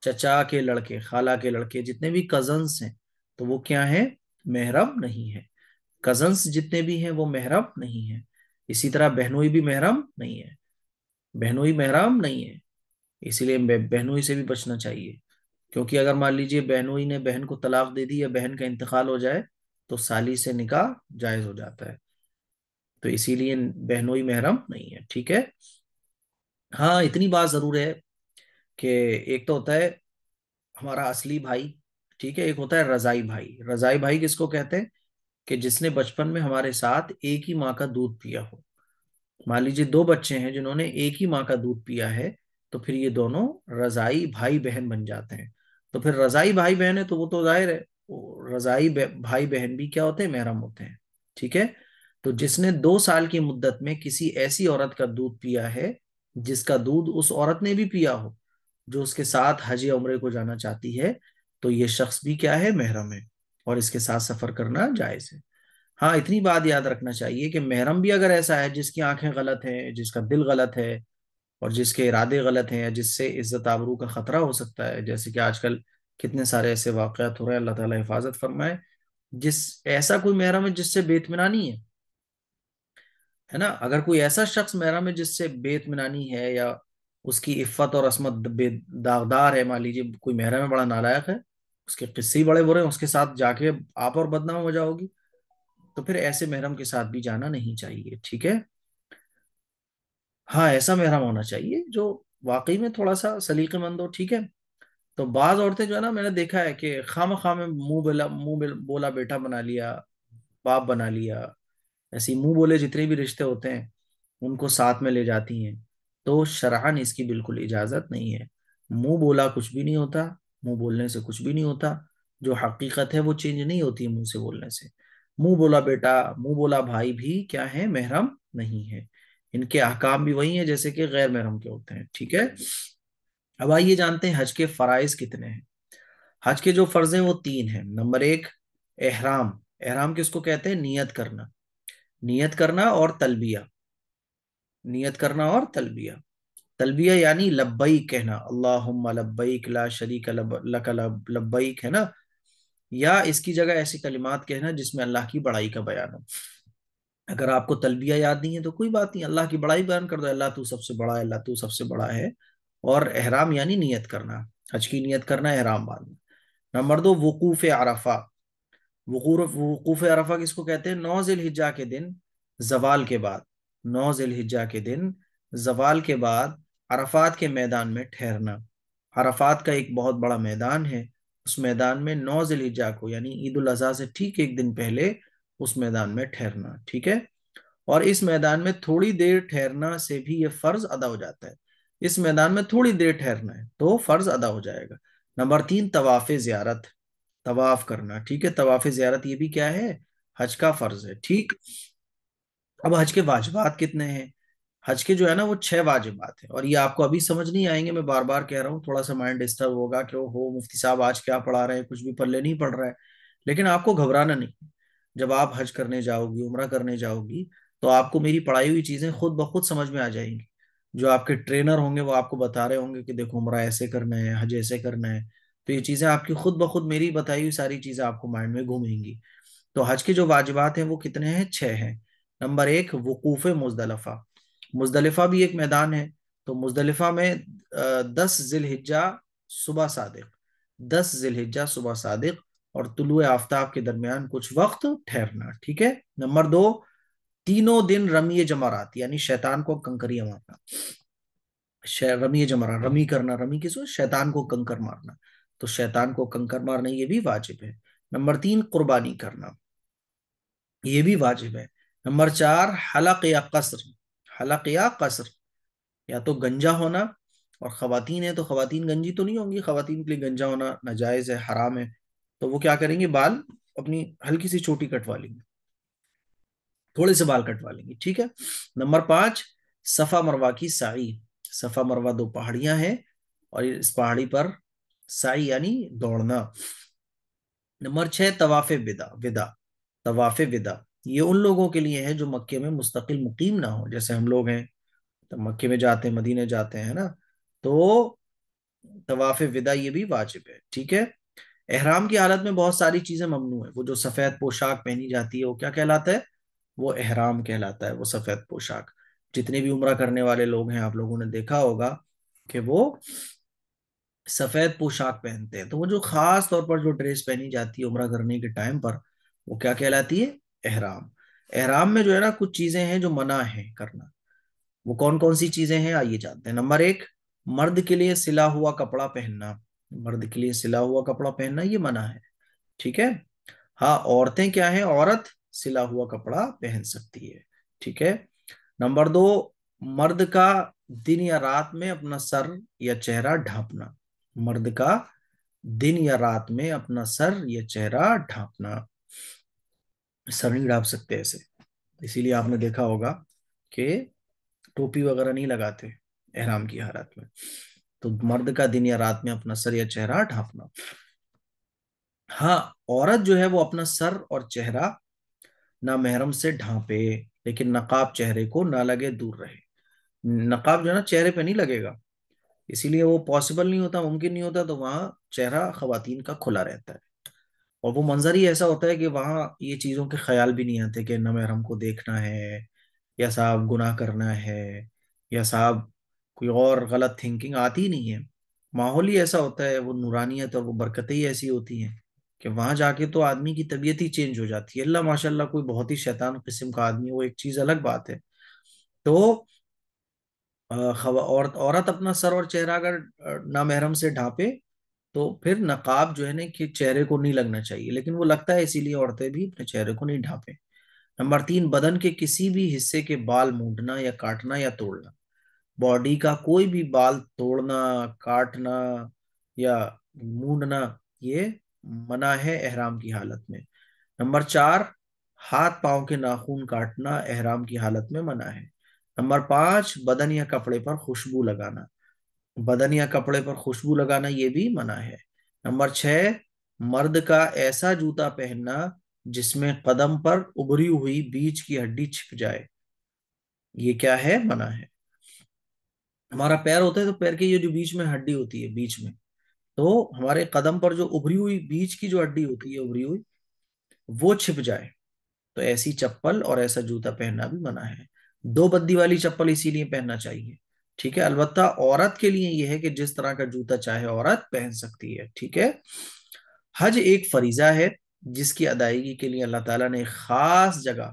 چچا کے لڑکے، خالہ کے لڑکے، جتنے بھی کزنس ہیں تو وہ کیا ہیں؟ محرم نہیں ہے۔ کزنس جتنے بھی ہیں وہ محرم نہیں ہیں۔ اسی طرح بہنوئی بھی محرم نہیں ہے، بہنوئی محرم نہیں ہے، اسی لیے بہنوئی سے بھی بچنا چاہیے، کیونکہ اگر مان لیجیے بہنوئی نے بہن کو طلاق دے دی یا بہن کا انتقال ہو جائے تو سالی سے نکاح جائز ہو جاتا ہے، تو اسی لیے بہنوئی محرم نہیں ہے، ٹھیک ہے؟ ہاں اتنی بات ضرور ہے کہ ایک تو ہوتا ہے ہمارا اصلی بھائی، ٹھیک ہے، ایک ہوتا ہے رضائی بھائی۔ رضائی بھائی کس کو کہتے ہیں؟ کہ جس نے بچپن میں ہمارے ساتھ ایک ہی ماں کا دودھ پیا ہو۔ مان لیجیے 2 بچے ہیں جنہوں نے ایک ہی ماں کا دودھ پیا ہے، تو پھر یہ دونوں رضائی بھائی بہن بن جاتے ہیں۔ تو پھر رضائی بھائی بہن ہے تو وہ تو ظاہر ہے رضائی بھائی بہن بھی کیا ہوتے ہیں؟ محرم ہوتے ہیں، ٹھیک ہے؟ تو جس نے 2 سال کی مدت میں کسی ایسی عورت کا دودھ پیا ہے جس کا دودھ اس عورت نے بھی پیا ہو جو اس کے ساتھ حج یا عمرے کو جانا چاہتی ہے، تو یہ شخص بھی کیا ہے؟ محرم ہے۔ اور اس کے ساتھ سفر کرنا جائز ہے۔ ہاں اتنی بات یاد رکھنا چاہیے کہ محرم بھی اگر ایسا ہے جس کی آنکھیں غلط ہیں، جس کا دل غلط ہے، اور جس کے ارادے غلط ہیں، یا جس سے عزت آبرو کا خطرہ ہو سکتا ہے، جیسے کہ آج کل کتنے سارے ایسے واقعات ہو رہے ہیں، اللہ تعالیٰ حفاظت فرمائے، جس ایسا کوئی محرم ہے جس سے بے اطمینانی ہے نا، اگر کوئی ایسا شخص محرم ہے جس سے بے اطمینانی ہے، یا اس کی عفت اور عصمت بے داغدار ہے، مان لیجیے کوئی محرم ہے بڑا نالائق ہے، اس کے قصے ہی بڑے برے ہیں، اس کے ساتھ جا کے آپ اور بدنام ہو جاؤ گی، تو پھر ایسے محرم کے ساتھ بھی جانا نہیں چاہیے، ٹھیک ہے۔ ہاں ایسا محرم ہونا چاہیے جو واقعی میں تھوڑا سا سلیقے مند ہو، ٹھیک ہے۔ تو بعض عورتیں جو ہے نا، میں نے دیکھا ہے کہ خام خواہ میں منہ بولا بیٹا بنا لیا، باپ بنا لیا، ایسی منہ بولے جتنے بھی رشتے ہوتے ہیں ان کو ساتھ میں لے جاتی ہیں، تو شرعن اس کی بالکل اجازت نہیں ہے۔ منہ بولا کچھ بھی نہیں ہوتا، منہ بولنے سے کچھ بھی نہیں ہوتا، جو حقیقت ہے وہ چینج نہیں ہوتی منہ سے بولنے سے۔ منہ بولا بیٹا، منہ بولا بھائی بھی کیا ہے، محرم نہیں ہے، ان کے احکام بھی وہی ہیں جیسے کہ غیر محرم کے ہوتے ہیں، ٹھیک ہے۔ اب آئیے جانتے ہیں حج کے فرائض کتنے ہیں۔ حج کے جو فرض ہیں وہ تین ہیں۔ نمبر ایک، احرام۔ احرام کس کو کہتے ہیں؟ نیت کرنا، نیت کرنا اور تلبیہ، نیت کرنا اور تلبیہ۔ تلبیہ یعنی لبیک کہنا، اللہم لبیک لا شریک لک لبیک، ہے نا، یا اس کی جگہ ایسی کلمات کہنا جس میں اللہ کی بڑائی کا بیان ہو۔ اگر آپ کو تلبیہ یاد نہیں ہے تو کوئی بات نہیں، اللہ کی بڑائی بیان کر دو، اللہ تو سب سے بڑا ہے، اللہ تو سب سے بڑا ہے۔ اور احرام یعنی نیت کرنا، حج کی نیت کرنا، احرام باندھنا۔ نمبر دو، وقوف عرفہ۔ وقوف عرفہ کس کو کہتے ہیں؟ 9 ذی الحجہ کے دن زوال کے بعد، 9 ذی الحجہ کے دن زوال کے بعد عرفات کے میدان میں ٹھہرنا۔ عرفات کا ایک بہت بڑا میدان ہے، اس میدان میں 9 ذی الحجہ کو یعنی عید الاضحیٰ سے ٹھیک ایک دن پہلے اس میدان میں ٹھہرنا، ٹھیک ہے۔ اور اس میدان میں تھوڑی دیر ٹھہرنا سے بھی یہ فرض ادا ہو جاتا ہے، اس میدان میں تھوڑی دیر ٹھہرنا ہے تو فرض ادا ہو جائے گا۔ نمبر تین، طواف زیارت، طواف کرنا، ٹھیک ہے۔ طواف زیارت یہ بھی کیا ہے؟ حج کا فرض ہے، ٹھیک۔ اب حج کے واجبات کتنے ہیں؟ حج کے جو ہے نا وہ 6 واجبات ہیں، اور یہ آپ کو ابھی سمجھ نہیں آئیں گے، میں بار بار کہہ رہا ہوں، تھوڑا سا مائنڈ ڈسٹرب ہوگا کہ ہو مفتی صاحب آج کیا پڑھا رہے ہیں، کچھ بھی پلے نہیں پڑھ رہا ہے، لیکن آپ کو گھبرانا نہیں۔ جب آپ حج کرنے جاؤ گی، عمرہ کرنے جاؤ گی، تو آپ کو میری پڑھائی ہوئی چیزیں خود بخود سمجھ میں آ جائیں گی۔ جو آپ کے ٹرینر ہوں گے وہ آپ کو بتا رہے ہوں گے کہ دیکھو عمرہ ایسے کرنا ہے، حج ایسے کرنا ہے، تو یہ چیزیں آپ کی خود بخود، میری بتائی ہوئی ساری چیزیں آپ کو مائنڈ میں گھومیں گی۔ تو حج کے جو واجبات ہیں وہ کتنے ہیں؟ 6 ہیں۔ نمبر ایک، وقوف مزدلفہ۔ مزدلفہ بھی ایک میدان ہے، تو مزدلفہ میں 10 ذی الحجہ صبح صادق، 10 ذی الحجہ صبح صادق اور طلوع آفتاب کے درمیان کچھ وقت ٹھہرنا، ٹھیک ہے۔ نمبر دو، تینوں دن رمی جمرات یعنی شیطان کو کنکریاں مارنا، رمی جمرات، رمی کرنا، رمی کس کو؟ شیطان کو کنکر مارنا، تو شیطان کو کنکر مارنا یہ بھی واجب ہے۔ نمبر تین، قربانی کرنا، یہ بھی واجب ہے۔ نمبر چار، حلق یا قصر، حلق یا قصر، یا تو گنجا ہونا، اور خواتین ہیں تو خواتین گنجی تو نہیں ہوں گی، خواتین کے لیے گنجا ہونا ناجائز ہے، حرام ہے، تو وہ کیا کریں گے؟ بال اپنی ہلکی سی چوٹی کٹوا لیں گے، تھوڑے سے بال کٹوا لیں گے، ٹھیک ہے۔ نمبر پانچ، صفا مروہ کی سعی۔ صفا مروہ 2 پہاڑیاں ہیں، اور اس پہاڑی پر سعی یعنی دوڑنا۔ نمبر 6، طواف ودا، طواف ودا یہ ان لوگوں کے لیے ہے جو مکے میں مستقل مقیم نہ ہو، جیسے ہم لوگ ہیں تو مکے میں جاتے ہیں، مدینے جاتے ہیں نا، تو طواف ودا یہ بھی واجب ہے، ٹھیک ہے۔ احرام کی حالت میں بہت ساری چیزیں ممنوع ہیں، وہ جو سفید پوشاک پہنی جاتی ہے وہ کیا کہلاتا ہے؟ وہ احرام کہلاتا ہے، وہ سفید پوشاک۔ جتنے بھی عمرہ کرنے والے لوگ ہیں آپ لوگوں نے دیکھا ہوگا کہ وہ سفید پوشاک پہنتے ہیں، تو وہ جو خاص طور پر جو ڈریس پہنی جاتی ہے عمرہ کرنے کے ٹائم پر، وہ کیا کہلاتی ہے؟ احرام۔ احرام میں جو ہے نا کچھ چیزیں ہیں جو منع ہے کرنا، وہ کون کون سی چیزیں ہیں آئیے جانتے ہیں۔ نمبر ایک، مرد کے لیے سلا ہوا کپڑا پہننا، مرد کے لیے سلا ہوا کپڑا پہننا یہ منع ہے، ٹھیک ہے۔ ہاں عورتیں کیا ہیں؟ عورت سلا ہوا کپڑا پہن سکتی ہے، ٹھیک ہے۔ نمبر دو، مرد کا دن یا رات میں اپنا سر یا چہرہ ڈھانپنا، مرد کا دن یا رات میں اپنا سر یا چہرہ ڈھانپنا، سر نہیں ڈھانپ سکتے ایسے، اسی لیے آپ نے دیکھا ہوگا کہ ٹوپی وغیرہ نہیں لگاتے احرام کی حالت میں۔ تو مرد کا دن یا رات میں اپنا سر یا چہرہ ڈھانپنا۔ ہاں، عورت جو ہے وہ اپنا سر اور چہرہ نہ محرم سے ڈھانپے، لیکن نقاب چہرے کو نہ لگے، دور رہے۔ نقاب جو ہے نا چہرے پہ نہیں لگے گا، اسی لیے وہ پاسبل نہیں ہوتا، ممکن نہیں ہوتا، تو وہاں چہرہ خواتین کا کھلا رہتا ہے۔ اور وہ منظر ہی ایسا ہوتا ہے کہ وہاں یہ چیزوں کے خیال بھی نہیں آتے کہ نہ محرم کو دیکھنا ہے، یا صاحب گناہ کرنا ہے، یا صاحب کوئی اور غلط تھنکنگ آتی ہی نہیں ہے۔ ماحول ہی ایسا ہوتا ہے، وہ نورانیت اور وہ برکتیں ہی ایسی ہوتی ہیں کہ وہاں جا کے تو آدمی کی طبیعت ہی چینج ہو جاتی ہے۔ اللہ ماشاء اللہ کوئی بہت ہی شیطان قسم کا آدمی ہے، وہ ایک چیز الگ بات ہے۔ تو عورت اپنا سر اور چہرہ اگر نامحرم سے ڈھانپے تو پھر نقاب جو ہے نا کہ چہرے کو نہیں لگنا چاہیے، لیکن وہ لگتا ہے، اسی لیے عورتیں بھی اپنے چہرے کو نہیں ڈھانپیں۔ نمبر 3، بدن کے کسی بھی حصے کے بال مونڈنا یا کاٹنا یا توڑنا۔ باڈی کا کوئی بھی بال توڑنا، کاٹنا یا مونڈنا، یہ منع ہے احرام کی حالت میں۔ نمبر 4، ہاتھ پاؤں کے ناخن کاٹنا احرام کی حالت میں منع ہے۔ نمبر 5، بدن یا کپڑے پر خوشبو لگانا، بدن یا کپڑے پر خوشبو لگانا یہ بھی منع ہے۔ نمبر 6، مرد کا ایسا جوتا پہننا جس میں قدم پر ابری ہوئی بیچ کی ہڈی چھپ جائے، یہ کیا ہے؟ منع ہے۔ ہمارا پیر ہوتا ہے تو پیر کے یہ جو بیچ میں ہڈی ہوتی ہے بیچ میں، تو ہمارے قدم پر جو ابری ہوئی بیچ کی جو ہڈی ہوتی ہے ابری ہوئی، وہ چھپ جائے تو ایسی چپل اور ایسا جوتا پہننا بھی منع ہے۔ دو بدی والی چپل اسی لیے پہننا چاہیے، ٹھیک ہے؟ البتہ عورت کے لیے یہ ہے کہ جس طرح کا جوتا چاہے عورت پہن سکتی ہے، ٹھیک ہے؟ حج ایک فریضہ ہے جس کی ادائیگی کے لیے اللہ تعالیٰ نے ایک خاص جگہ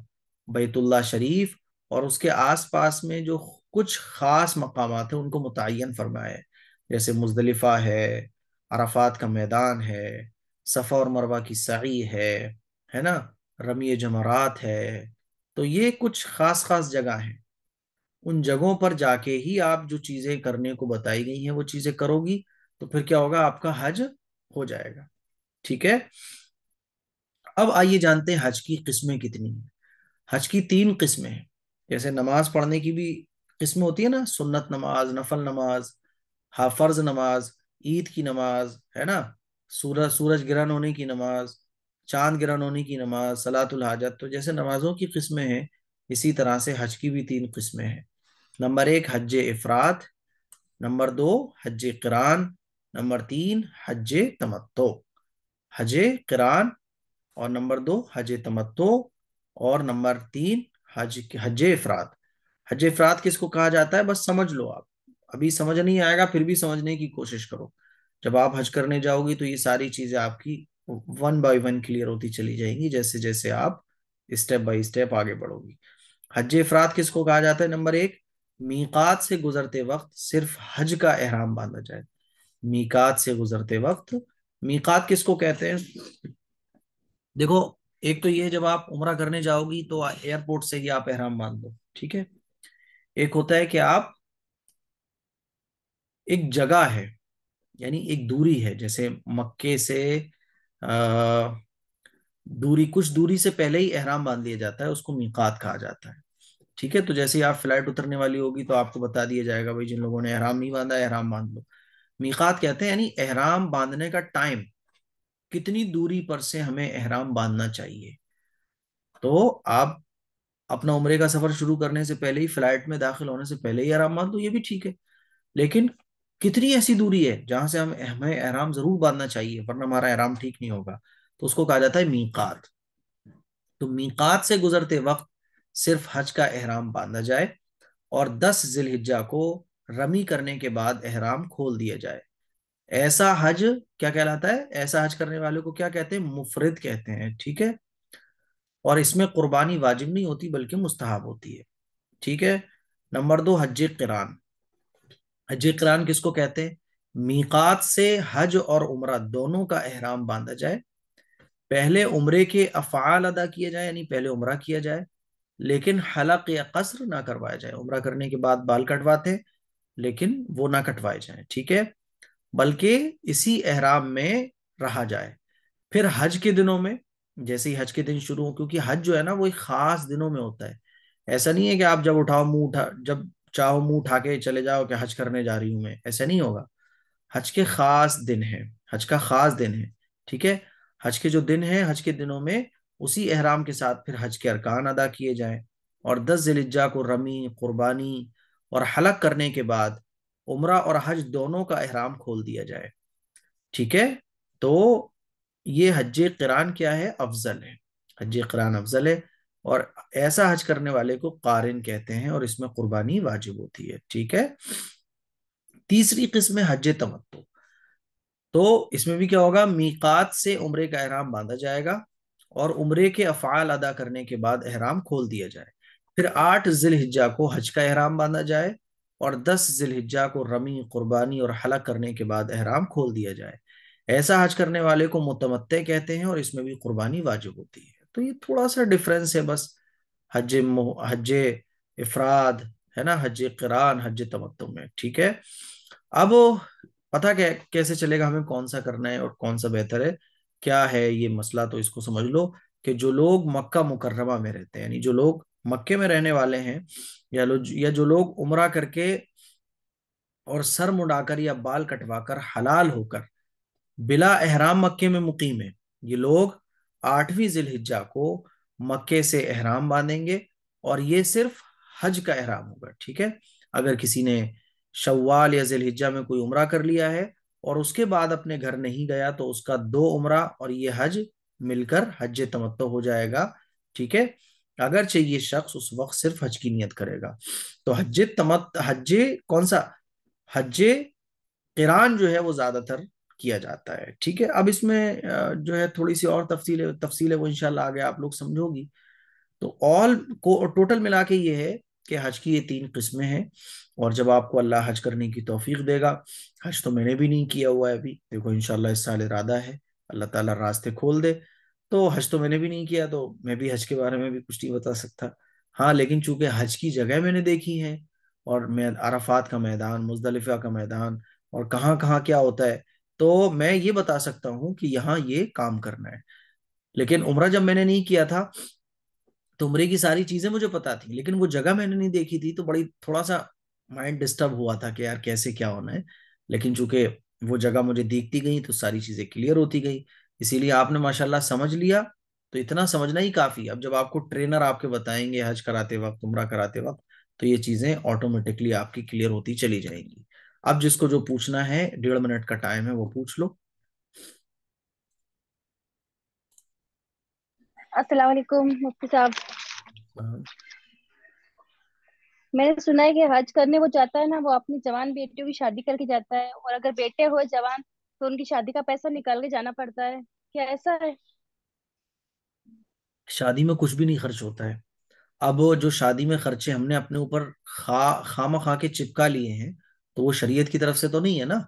بیت اللہ شریف اور اس کے آس پاس میں جو کچھ خاص مقامات ہیں ان کو متعین فرمایا ہے، جیسے مزدلفہ ہے، عرفات کا میدان ہے، صفا اور مروہ کی سعی ہے نا، رمی جمرات ہے۔ تو یہ کچھ خاص خاص جگہ ہیں، ان جگہوں پر جا کے ہی آپ جو چیزیں کرنے کو بتائی گئی ہیں وہ چیزیں کرو گی تو پھر کیا ہوگا؟ آپ کا حج ہو جائے گا، ٹھیک ہے؟ اب آئیے جانتے ہیں حج کی قسمیں کتنی ہیں۔ حج کی 3 قسمیں ہیں، جیسے نماز پڑھنے کی بھی قسم ہوتی ہے نا، سنت نماز، نفل نماز، فرض نماز، عید کی نماز، ہے نا، سورج گرہن ہونے کی نماز، چاند گرہن ہونے کی نماز، صلاۃ الحاجت۔ تو جیسے نمازوں کی قسمیں ہیں اسی طرح سے حج کی بھی 3 قسمیں ہیں۔ نمبر 1 حج افراد، نمبر 2 حج قران، نمبر 3 حج تمتع۔ حج قران، اور نمبر 2 حج تمتع، اور نمبر 3 حج افراد۔ حج افراد کس کو کہا جاتا ہے؟ بس سمجھ لو آپ، ابھی سمجھ نہیں آئے گا پھر بھی سمجھنے کی کوشش کرو، جب آپ حج کرنے جاؤ گی تو یہ ساری چیزیں آپ کی 1 بائی 1 کلیئر ہوتی چلی جائیں گی، جیسے جیسے آپ اسٹیپ بائی اسٹیپ آگے بڑھو گی۔ حج افراد کس کو کہا جاتا ہے؟ نمبر 1، میقات سے گزرتے وقت صرف حج کا احرام باندھا جائے۔ میقات سے گزرتے وقت، میقات کس کو کہتے ہیں؟ دیکھو، ایک تو یہ جب آپ عمرہ کرنے جاؤ گی تو ایئرپورٹ سے ہی آپ احرام باندھ دو، ٹھیک ہے؟ ایک ہوتا ہے کہ آپ ایک جگہ ہے، یعنی ایک دوری ہے، جیسے مکے سے دوری، کچھ دوری سے پہلے ہی احرام باندھ لیا جاتا ہے، اس کو میقات کہا جاتا ہے، ٹھیک ہے؟ تو جیسے ہی آپ فلائٹ اترنے والی ہوگی تو آپ کو بتا دیا جائے گا بھائی جن لوگوں نے احرام نہیں باندھا احرام باندھ لو۔ میقات کہتے ہیں یعنی احرام باندھنے کا ٹائم، کتنی دوری پر سے ہمیں احرام باندھنا چاہیے۔ تو آپ اپنا عمرے کا سفر شروع کرنے سے پہلے ہی، فلائٹ میں داخل ہونے سے پہلے ہی احرام باندھ دو، یہ بھی ٹھیک ہے، لیکن کتنی ایسی دوری ہے جہاں سے ہمیں احرام ضرور باندھنا چاہیے ورنہ ہمارا احرام ٹھیک نہیں ہوگا، تو اس کو کہا جاتا ہے میقات۔ تو میقات سے گزرتے وقت صرف حج کا احرام باندھا جائے، اور 10 ذی الحجہ کو رمی کرنے کے بعد احرام کھول دیا جائے۔ ایسا حج کیا کہلاتا ہے؟ ایسا حج کرنے والے کو کیا کہتے ہیں؟ مفرد کہتے ہیں، ٹھیک ہے؟ اور اس میں قربانی واجب نہیں ہوتی بلکہ مستحب ہوتی ہے، ٹھیک ہے؟ نمبر 2 حج قران۔ حج قران کس کو کہتے ہیں؟ میقات سے حج اور عمرہ دونوں کا احرام باندھا جائے، پہلے عمرے کے افعال ادا کیے جائیں، یعنی پہلے عمرہ کیا جائے لیکن حلق یا قصر نہ کروایا جائے۔ عمرہ کرنے کے بعد بال کٹواتے ہیں لیکن وہ نہ کٹوائے جائیں، ٹھیک ہے؟ بلکہ اسی احرام میں رہا جائے۔ پھر حج کے دنوں میں، جیسے ہی حج کے دن شروع ہو، کیونکہ حج جو ہے نا وہ ایک خاص دنوں میں ہوتا ہے، ایسا نہیں ہے کہ آپ جب اٹھاؤ منہ اٹھا جب چاہو منہ اٹھا کے چلے جاؤ کہ حج کرنے جا رہی ہوں میں، ایسا نہیں ہوگا۔ حج کے خاص دن ہے، حج کا خاص دن ہے، ٹھیک ہے؟ حج کے جو دن ہیں، حج کے دنوں میں اسی احرام کے ساتھ پھر حج کے ارکان ادا کیے جائیں، اور 10 ذی الحجہ کو رمی، قربانی اور حلق کرنے کے بعد عمرہ اور حج دونوں کا احرام کھول دیا جائے، ٹھیک ہے؟ تو یہ حج قران کیا ہے؟ افضل ہے، حج قران افضل ہے، اور ایسا حج کرنے والے کو قارن کہتے ہیں، اور اس میں قربانی واجب ہوتی ہے، ٹھیک ہے؟ تیسری قسم ہے حج تمتع، تو اس میں بھی کیا ہوگا؟ میقات سے عمرے کا احرام باندھا جائے گا، اور عمرے کے افعال ادا کرنے کے بعد احرام کھول دیا جائے، پھر 8 ذی الحجہ کو حج کا احرام باندھا جائے، اور 10 ذی الحجہ کو رمی، قربانی اور حلق کرنے کے بعد احرام کھول دیا جائے۔ ایسا حج کرنے والے کو متمتع کہتے ہیں، اور اس میں بھی قربانی واجب ہوتی ہے۔ تو یہ تھوڑا سا ڈفرنس ہے بس، حج افراد ہے نا، حج قران، حج تمتع میں، ٹھیک ہے؟ اب پتہ کیسے چلے گا ہمیں کون سا کرنا ہے اور کون سا بہتر ہے؟ کیا ہے یہ مسئلہ؟ تو اس کو سمجھ لو کہ جو لوگ مکہ مکرمہ میں رہتے ہیں، یعنی جو لوگ مکے میں رہنے والے ہیں، یا جو لوگ عمرہ کر کے اور سر مڈا کر یا بال کٹوا کر حلال ہو کر بلا احرام مکے میں مقیم ہے، یہ لوگ 8 ذی الحجہ کو مکے سے احرام باندھیں گے، اور یہ صرف حج کا احرام ہوگا، ٹھیک ہے؟ اگر کسی نے شوال یا ذی الحجہ میں کوئی عمرہ کر لیا ہے اور اس کے بعد اپنے گھر نہیں گیا، تو اس کا 2 عمرہ اور یہ حج مل کر حج تمتع ہو جائے گا، ٹھیک ہے؟ اگرچہ یہ شخص اس وقت صرف حج کی نیت کرے گا۔ تو حج کون سا؟ حج قران جو ہے وہ زیادہ تر کیا جاتا ہے، ٹھیک ہے؟ اب اس میں جو ہے تھوڑی سی اور تفصیل ہے، وہ انشاءاللہ آگے آپ لوگ سمجھو گی۔ تو آل کو ٹوٹل ملا کے یہ ہے کہ حج کی یہ 3 قسمیں ہیں، اور جب آپ کو اللہ حج کرنے کی توفیق دے گا، حج تو میں نے بھی نہیں کیا ہوا ہے ابھی، دیکھو انشاءاللہ اس سال ارادہ ہے، اللہ تعالیٰ راستے کھول دے، تو حج تو میں نے بھی نہیں کیا، تو میں بھی حج کے بارے میں بھی کچھ نہیں بتا سکتا۔ ہاں لیکن چونکہ حج کی جگہ میں نے دیکھی ہے، اور میں عرفات کا میدان، مزدلفہ کا میدان، اور کہاں کہاں کیا ہوتا ہے، تو میں یہ بتا سکتا ہوں کہ یہاں یہ کام کرنا ہے۔ لیکن عمرہ جب میں نے نہیں کیا تھا تو عمرے کی ساری چیزیں مجھے پتا تھی، لیکن وہ جگہ میں نے نہیں دیکھی تھی، تو بڑی تھوڑا سا مائنڈ ڈسٹرب ہوا تھا کہ یار کیسے کیا ہونا ہے۔ لیکن چونکہ وہ جگہ مجھے دیکھتی گئی تو ساری چیزیں کلیئر ہوتی گئی، اسی لیے آپ نے ماشاءاللہ سمجھ لیا، تو اتنا سمجھنا ہی کافی۔ اب جب آپ کو ٹرینر آپ کے بتائیں گے حج کراتے وقت، عمرہ کراتے وقت، تو یہ چیزیں آٹومیٹکلی آپ کی کلیئر ہوتی چلی جائیں گی۔ اب جس کو جو پوچھنا ہے، 1.5 منٹ کا ٹائم ہے، وہ پوچھ لو۔ السلام علیکم مفتی صاحب۔ میں نے سنا ہے کہ حج کرنے وہ جاتا ہے نا، وہ اپنی جوان بیٹیوں کی شادی کر کے جاتا ہے، اور اگر بیٹے ہوئے جوان تو ان کی شادی کا پیسہ نکال کے جانا پڑتا ہے، کیا ایسا ہے؟ شادی میں کچھ بھی نہیں خرچ ہوتا ہے۔ اب وہ جو شادی میں خرچے ہم نے اپنے اوپر خواہ خواہ کے چپکا لیے ہیں، تو وہ شریعت کی طرف سے تو نہیں ہے نا۔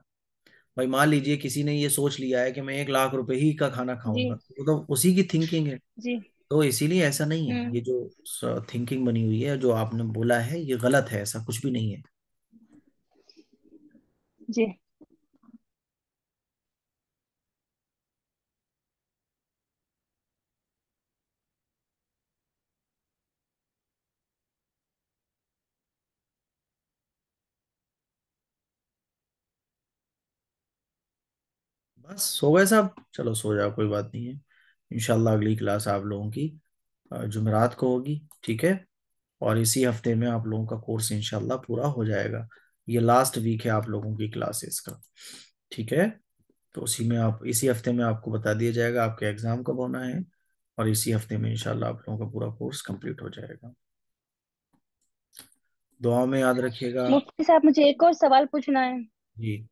بھائی مان لیجئے کسی نے یہ سوچ لیا ہے کہ میں 1 لاکھ روپے ہی کا کھانا جی کھاؤں گا، وہ تو اسی کی تھنکنگ ہے، جی۔ تو اسی لیے ایسا نہیں ہے۔ ہوں۔ یہ جو تھنکنگ بنی ہوئی ہے، جو آپ نے بولا ہے، یہ غلط ہے، ایسا کچھ بھی نہیں ہے۔ جی۔ بس سو گئے صاحب؟ چلو سو جاؤ، کوئی بات نہیں ہے، انشاءاللہ اگلی کلاس آپ لوگوں کی جمعرات کو ہوگی، ٹھیک ہے؟ اور اسی ہفتے میں آپ لوگوں کا کورس انشاءاللہ پورا ہو جائے گا، یہ لاسٹ ویک ہے آپ لوگوں کی کلاسز کا، ٹھیک ہے؟ تو اسی ہفتے میں آپ کو بتا دیا جائے گا آپ کے ایگزام کب ہونا ہے، اور اسی ہفتے میں انشاءاللہ آپ لوگوں کا پورا کورس کمپلیٹ ہو جائے گا۔ دعا میں یاد رکھیے گا۔ مفتی صاحب مجھے ایک اور سوال پوچھنا ہے۔ جی